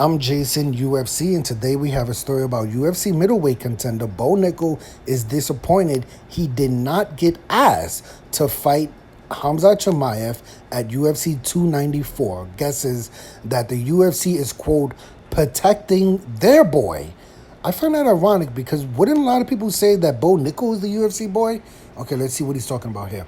I'm Jason, UFC, and today we have a story about UFC middleweight contender Bo Nickal is disappointed he did not get asked to fight Khamzat Chimaev at UFC 294. Guesses that the UFC is, quote, protecting their boy. I find that ironic because wouldn't a lot of people say that Bo Nickal is the UFC boy? Okay, let's see what he's talking about here.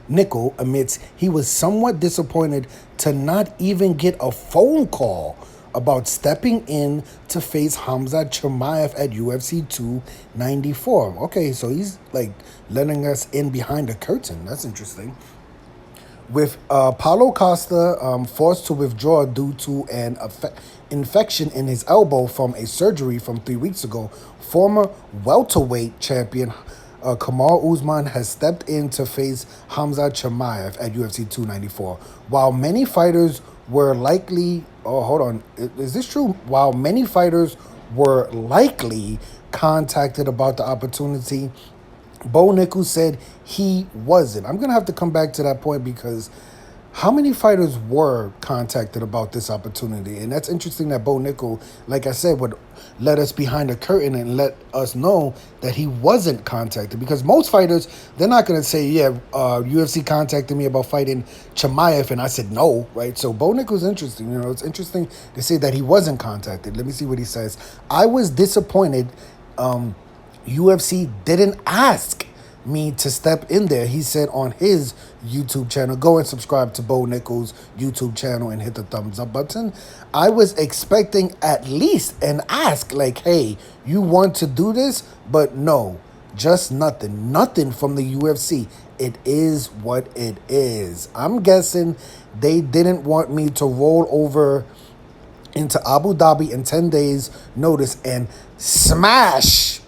Nickal admits he was somewhat disappointed to not even get a phone call about stepping in to face Khamzat Chimaev at UFC 294. Okay, so he's like letting us in behind the curtain. That's interesting. With Paulo Costa forced to withdraw due to an infection in his elbow from a surgery from 3 weeks ago, former welterweight champion Kamaru Usman has stepped in to face Khamzat Chimaev at UFC 294. While many fighters were likely... Oh, hold on. Is this true? While many fighters were likely contacted about the opportunity, Bo Nickal said he wasn't. I'm going to have to come back to that point because how many fighters were contacted about this opportunity? And that's interesting that Bo Nickal, like I said, would let us behind the curtain and let us know that he wasn't contacted. Because most fighters, they're not going to say, yeah, UFC contacted me about fighting Chimaev, and I said no, right? So Bo Nickal's interesting. You know, it's interesting to say that he wasn't contacted. Let me see what he says. I was disappointed UFC didn't ask me to step in there, he said on his YouTube channel. Go and subscribe to Bo Nickal's YouTube channel and hit the thumbs up button. I was expecting at least an ask like, hey, you want to do this? But no, just nothing. Nothing from the UFC. It is what it is. I'm guessing they didn't want me to roll over into Abu Dhabi in 10 days notice and smash,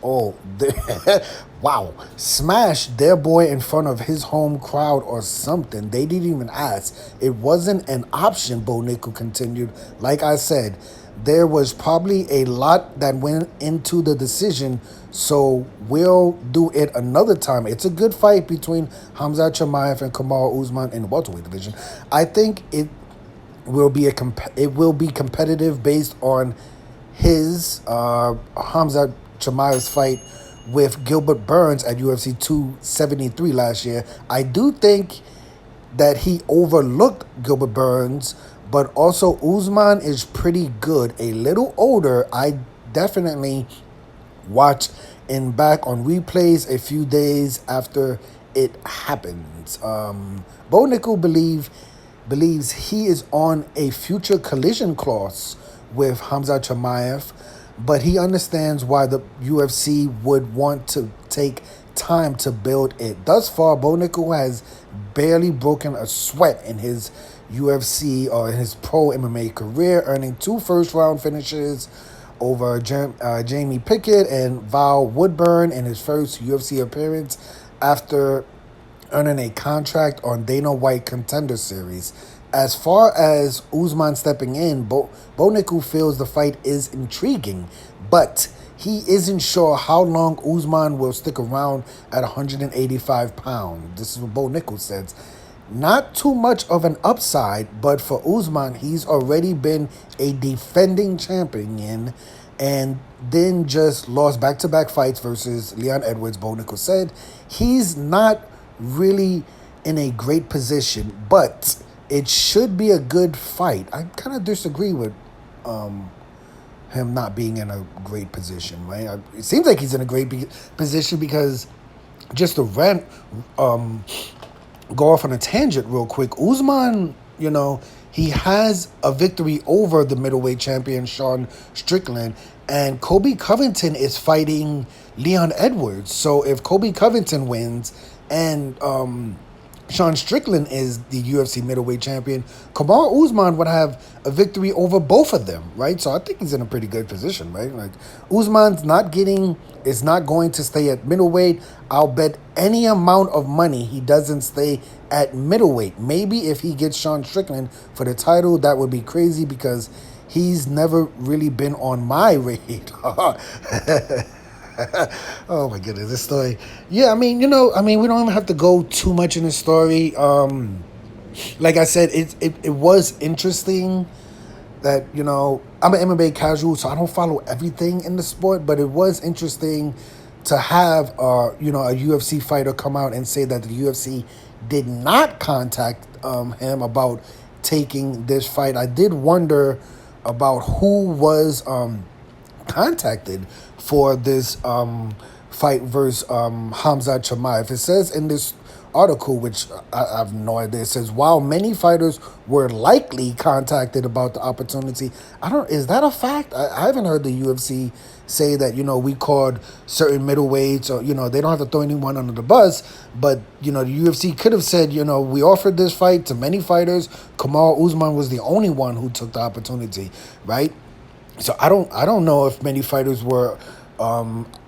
smash their boy in front of his home crowd or something. They didn't even ask. It wasn't an option, Bo Nickal continued. Like I said, there was probably a lot that went into the decision, so we'll do it another time. It's a good fight between Khamzat Chimaev and Kamaru Usman in the welterweight division. I think it will be competitive based on his Khamzat Chimaev's fight with Gilbert Burns at UFC 273 last year. I do think that he overlooked Gilbert Burns, but also Usman is pretty good. A little older. I definitely watched in back on replays a few days after it happened. Bo Nickal believes he is on a future collision clause with Khamzat Chimaev, but he understands why the UFC would want to take time to build it. Thus far, Bo Nickal has barely broken a sweat in his UFC or his pro MMA career, earning 2 first-round finishes over Jamie Pickett and Val Woodburn in his first UFC appearance after earning a contract on Dana White Contender Series. As far as Usman stepping in, Bo Nickal feels the fight is intriguing, but he isn't sure how long Usman will stick around at 185 pounds. This is what Bo Nickal says. Not too much of an upside, but for Usman, he's already been a defending champion and then just lost back-to-back fights versus Leon Edwards. Bo Nickal said he's not really in a great position, but it should be a good fight. I kind of disagree with him not being in a great position, right? It seems like he's in a great position because just to go off on a tangent real quick, Usman, you know, he has a victory over the middleweight champion Sean Strickland, and Colby Covington is fighting Leon Edwards. So if Colby Covington wins and Sean Strickland is the UFC middleweight champion, Kamaru Usman would have a victory over both of them, right? So I think he's in a pretty good position, right? Like Usman's is not going to stay at middleweight. I'll bet any amount of money he doesn't stay at middleweight. Maybe if he gets Sean Strickland for the title, that would be crazy because he's never really been on my radar. Oh my goodness, this story. Yeah, we don't even have to go too much in the story. Like I said, it was interesting that, I'm an MMA casual, so I don't follow everything in the sport, but it was interesting to have, a UFC fighter come out and say that the UFC did not contact him about taking this fight. I did wonder about who was contacted for this fight versus Khamzat Chimaev. It says in this article, which I have no idea, it says while many fighters were likely contacted about the opportunity. Is that a fact? I haven't heard the UFC say that, we called certain middleweights, or, they don't have to throw anyone under the bus, but, the UFC could have said, we offered this fight to many fighters. Kamaru Usman was the only one who took the opportunity, right? So I don't know if many fighters were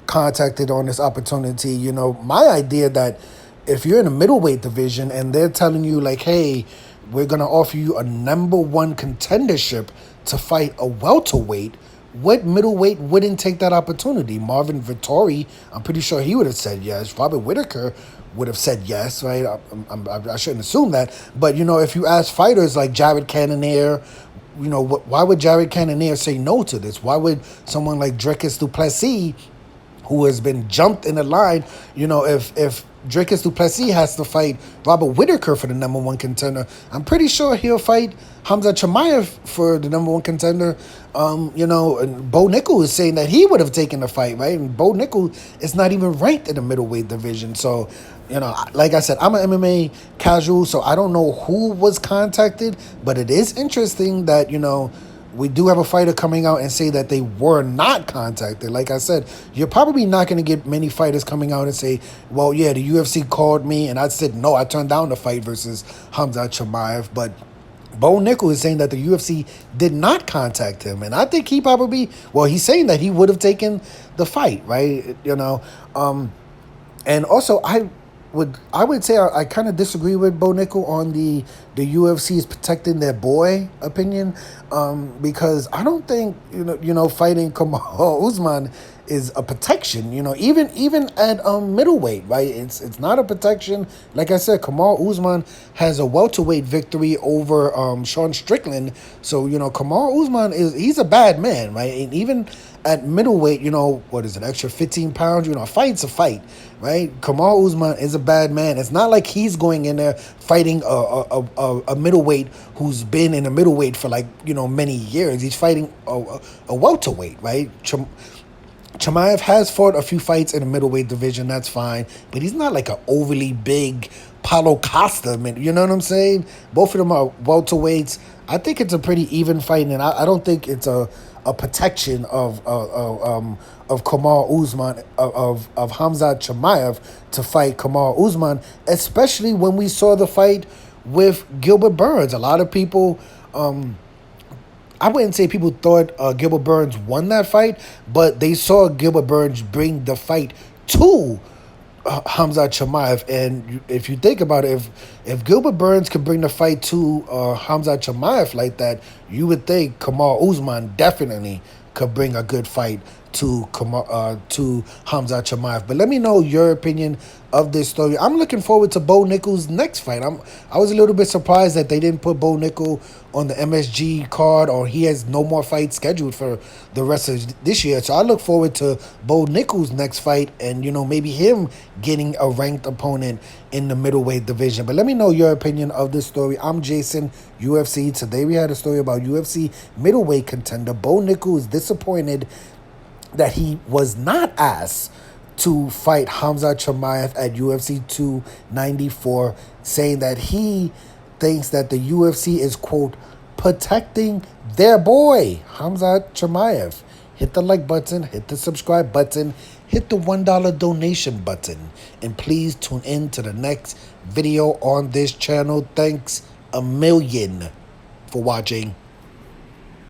contacted on this opportunity. My idea that if you're in a middleweight division and they're telling you like, hey, we're gonna offer you a #1 contendership to fight a welterweight, what middleweight wouldn't take that opportunity? Marvin Vettori, I'm pretty sure he would have said yes. Robert Whittaker would have said yes, right? I shouldn't assume that. But, if you ask fighters like Jared Cannonier, why would Jared Cannonier say no to this? Why would someone like Dricus du Plessis, who has been jumped in the line, if Dricus du Plessis has to fight Robert Whittaker for the #1 contender, I'm pretty sure he'll fight Khamzat Chimaev for the #1 contender. And Bo Nickal is saying that he would have taken the fight, right? And Bo Nickal is not even ranked in the middleweight division. So, like I said, I'm an MMA casual, so I don't know who was contacted, but it is interesting that, we do have a fighter coming out and say that they were not contacted. Like I said, you're probably not going to get many fighters coming out and say, well, yeah, the UFC called me and I said, no, I turned down the fight versus Khamzat Chimaev. But Bo Nickal is saying that the UFC did not contact him. And I think he's saying that he would have taken the fight, right? And also I would say I kind of disagree with Bo Nickal on the UFC is protecting their boy opinion, because I don't think fighting Kamaru Usman is a protection. Even at middleweight, right? It's not a protection. Like I said, Kamaru Usman has a welterweight victory over Sean Strickland. So Kamaru Usman he's a bad man, right? And even at middleweight, what is it, extra 15 pounds? A fight's a fight, right? Kamaru Usman is a bad man. It's not like he's going in there fighting a middleweight who's been in a middleweight for many years. He's fighting a welterweight, right? Chimaev has fought a few fights in the middleweight division. That's fine, but he's not like an overly big Paulo Costa. You know what I'm saying? Both of them are welterweights. I think it's a pretty even fight, and I don't think it's a protection of Kamaru Usman, of Khamzat Chimaev to fight Kamaru Usman, especially when we saw the fight with Gilbert Burns. A lot of people, I wouldn't say people thought Gilbert Burns won that fight, but they saw Gilbert Burns bring the fight to Khamzat Chimaev. And if you think about it, if Gilbert Burns could bring the fight to Khamzat Chimaev like that, you would think Kamaru Usman definitely could bring a good fight to Khamzat Chimaev. But let me know your opinion of this story. I'm looking forward to Bo Nickal's next fight. I was a little bit surprised that they didn't put Bo Nickal on the MSG card, or he has no more fights scheduled for the rest of this year. So I look forward to Bo Nickal's next fight and, maybe him getting a ranked opponent in the middleweight division. But let me know your opinion of this story. I'm Jason, UFC. Today we had a story about UFC middleweight contender Bo Nickal is disappointed that he was not asked to fight Khamzat Chimaev at UFC 294, saying that he thinks that the UFC is, quote, protecting their boy, Khamzat Chimaev. Hit the like button, hit the subscribe button, hit the $1 donation button, and please tune in to the next video on this channel. Thanks a million for watching.